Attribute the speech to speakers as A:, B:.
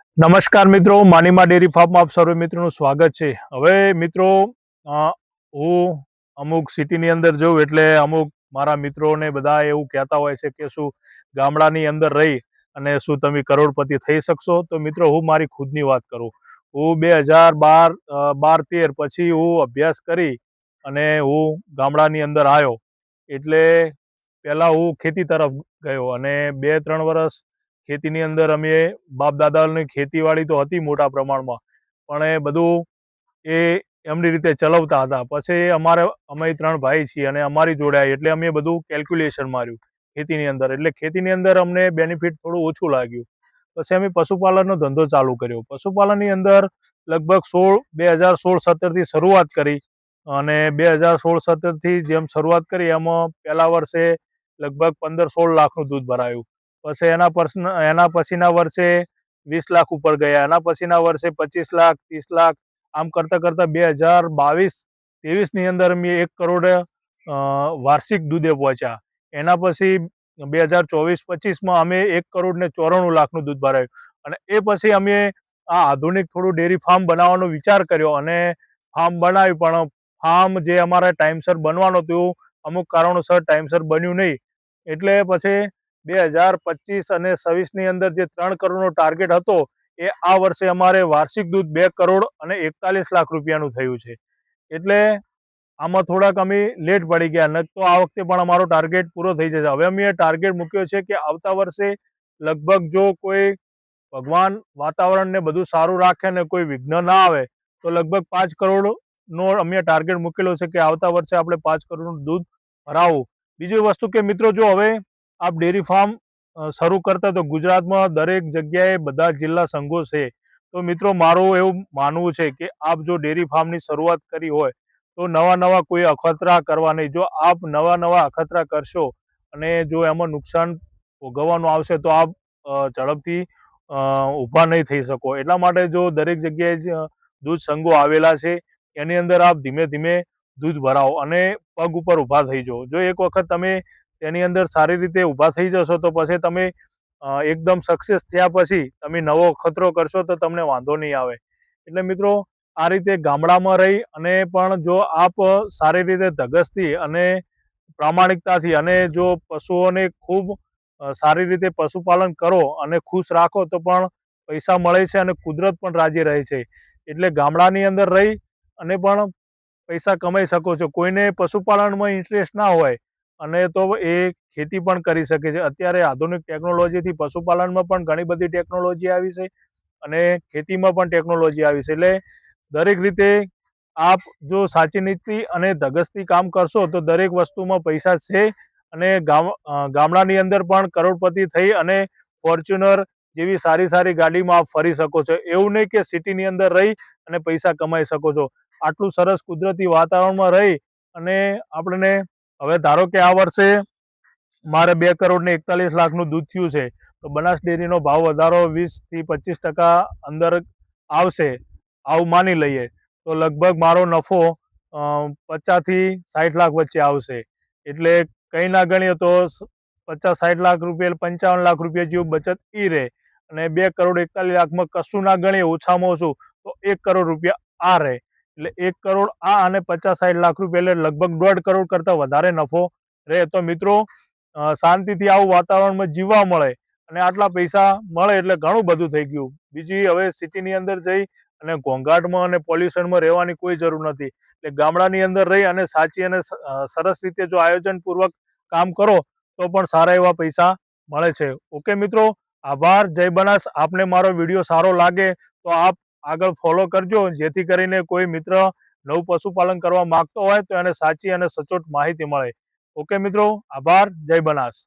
A: નમસ્કાર મિત્રો, માનીમા ડેરી ફાર્મમાં આપ સર્વે મિત્રોનું સ્વાગત છે। હવે મિત્રો હું અમુક સિટીની અંદર જઉં એટલે અમુક મારા મિત્રોને બધા એવું કહેતા હોય છે કે શું ગામડાની અંદર રહી અને શું તમે કરોડપતિ થઈ શકશો? તો મિત્રો હું મારી ખુદની વાત કરું, હું 2012-13 પછી હું અભ્યાસ કરી અને હું ગામડાની અંદર આવ્યો। એટલે પહેલાં હું ખેતી તરફ ગયો અને 2-3 વર્ષ ખેતીની અંદર અમે બાપ દાદાની ખેતીવાડી તો હતી મોટા પ્રમાણમાં, પણ એ બધું એ એમની રીતે ચલાવતા હતા। પછી અમે 3 ભાઈ છીએ અને અમારી જોડે આવી એટલે અમે બધું કેલ્ક્યુલેશન માર્યું ખેતીની અંદર, એટલે ખેતીની અંદર અમને બેનિફિટ થોડું ઓછું લાગ્યું। પછી અમે પશુપાલનનો ધંધો ચાલુ કર્યો। પશુપાલનની અંદર લગભગ 2016-17થી શરૂઆત કરી અને 2016-17થી જેમ શરૂઆત કરી એમાં પહેલા વર્ષે લગભગ 15-16 લાખનું દૂધ ભરાયું। પછી એના પછીના વર્ષે 20 લાખ ઉપર ગયા, એના પછીના વર્ષે 25 લાખ, 30 લાખ, આમ કરતાં કરતાં 2022-23ની અંદર અમે 1 કરોડ વાર્ષિક દૂધે પહોંચ્યા। એના પછી 2024-25માં અમે 1 કરોડ ને 94 લાખનું દૂધ ભરાયું અને એ પછી અમે આ આધુનિક થોડું ડેરી ફાર્મ બનાવવાનો વિચાર કર્યો અને ફાર્મ બનાવ્યું, પણ ફાર્મ જે અમારે ટાઈમસર બનવાનું હતું અમુક કારણોસર ટાઈમસર બન્યું નહીં, એટલે પછી 2025 અને 26ની અંદર જે 3 કરોડનો ટાર્ગેટ હતો એ આ વર્ષે અમારે વાર્ષિક દૂધ 2 કરોડ અને 41 લાખ રૂપિયાનું થયું છે। એટલે આમાં થોડાક અમે લેટ પડી ગયા, ન તો આ વખતે પણ અમારો ટાર્ગેટ પૂરો થઈ જશે। હવે અમે ટાર્ગેટ મૂક્યો છે કે આવતા વર્ષે લગભગ જો કોઈ ભગવાન વાતાવરણને બધું સારું રાખે ને કોઈ વિઘ્ન ના આવે તો લગભગ 5 કરોડનો અમે ટાર્ગેટ મૂકેલો છે કે આવતા વર્ષે આપણે 5 કરોડનું દૂધ ભરાવું। બીજી વસ્તુ કે મિત્રો, જો હવે આપ ડેરી ફાર્મ શરૂ કરતા તો ગુજરાતમાં દરેક જગ્યાએ બધા જિલ્લા સંઘો છે, તો મિત્રો મારું એવું માનવું છે કે આપ જો ડેરી ફાર્મની શરૂઆત કરી હોય તો નવા કોઈ અખતરા કરવા નહીં। જો આપ નવા અખતરા કરશો અને જો એમાં નુકસાન ભોગવવાનું આવશે તો આપ ઝડપથી ઊભા નહીં થઈ શકો। એટલા માટે જો દરેક જગ્યાએ જ દૂધ સંઘો આવેલા છે એની અંદર આપ ધીમે ધીમે દૂધ ભરાવો અને પગ ઉપર ઊભા થઈ જાઓ। જો એક વખત તમે તેની અંદર સારી રીતે ઊભા થઈ જશો તો પછી તમે એકદમ સક્સેસ થયા પછી તમે નવો અખતરો કરશો તો તમને વાંધો નહીં આવે। એટલે મિત્રો આ રીતે ગામડામાં રહી અને પણ જો આપ સારી રીતે ધગશથી અને પ્રામાણિકતાથી અને જો પશુઓને ખૂબ સારી રીતે પશુપાલન કરો અને ખુશ રાખો તો પણ પૈસા મળે છે અને કુદરત પણ રાજી રહે છે। એટલે ગામડાની અંદર રહી અને પણ પૈસા કમાઈ શકો છો। કોઈને પશુપાલનમાં ઇન્ટરેસ્ટ ના હોય અને તો એ ખેતી પણ કરી શકે છે। અત્યારે આધુનિક ટેકનોલોજીથી પશુપાલનમાં પણ ઘણી બધી ટેકનોલોજી આવી છે અને ખેતીમાં પણ ટેકનોલોજી આવી છે। એટલે દરેક રીતે આપ જો સાચી નીતિ અને ધગશથી કામ કરશો તો દરેક વસ્તુમાં પૈસા છે અને ગામડાની અંદર પણ કરોડપતિ થઈ અને ફોર્ચ્યુનર જેવી સારી ગાડીમાં આપ ફરી શકો છો। એવું નહીં કે સિટીની અંદર રહી અને પૈસા કમાઈ શકો છો। આટલું સરસ કુદરતી વાતાવરણમાં રહી અને આપણને હવે ધારો કે આ વર્ષે મારે 2 કરોડ ને 41 લાખનું દૂધ થયું છે તો બનાસ ડેરીનો ભાવ વધારો 20-25% અંદર આવશે, આવું માની લઈએ તો લગભગ મારો નફો 50-60 લાખ વચ્ચે આવશે। એટલે કંઈ ના ગણીએ તો 50-60 લાખ રૂપિયા 55 લાખ રૂપિયા જેવું બચત એ રહે અને 2 કરોડ 41 લાખમાં કશું ના ગણીએ ઓછામાં ઓછું તો 1 કરોડ રૂપિયા આ રહે। એટલે 1 કરોડ આ અને 50-60 લાખ રૂપિયા એટલે લગભગ 1.5 કરોડ કરતાં વધારે નફો રહે। તો મિત્રો શાંતિથી આવું વાતાવરણમાં જીવવા મળે અને આટલા પૈસા મળે એટલે ઘણું બધું થઈ ગયું। બીજી હવે સિટીની અંદર જઈ અને ઘોંઘાટમાં અને પોલ્યુશનમાં રહેવાની કોઈ જરૂર નથી। એટલે ગામડાની અંદર રહી અને સાચી અને સરસ રીતે જો આયોજનપૂર્વક કામ કરો તો પણ સારા એવા પૈસા મળે છે। ઓકે મિત્રો, આભાર, જય બનાસ। આપને મારો વિડીયો સારો લાગે તો આપ આગળ ફોલો કરજો જેથી કરીને કોઈ મિત્ર નવું પશુપાલન કરવા માંગતો હોય તો એને સાચી અને સચોટ માહિતી મળે। ઓકે મિત્રો, આભાર, જય બનાસ।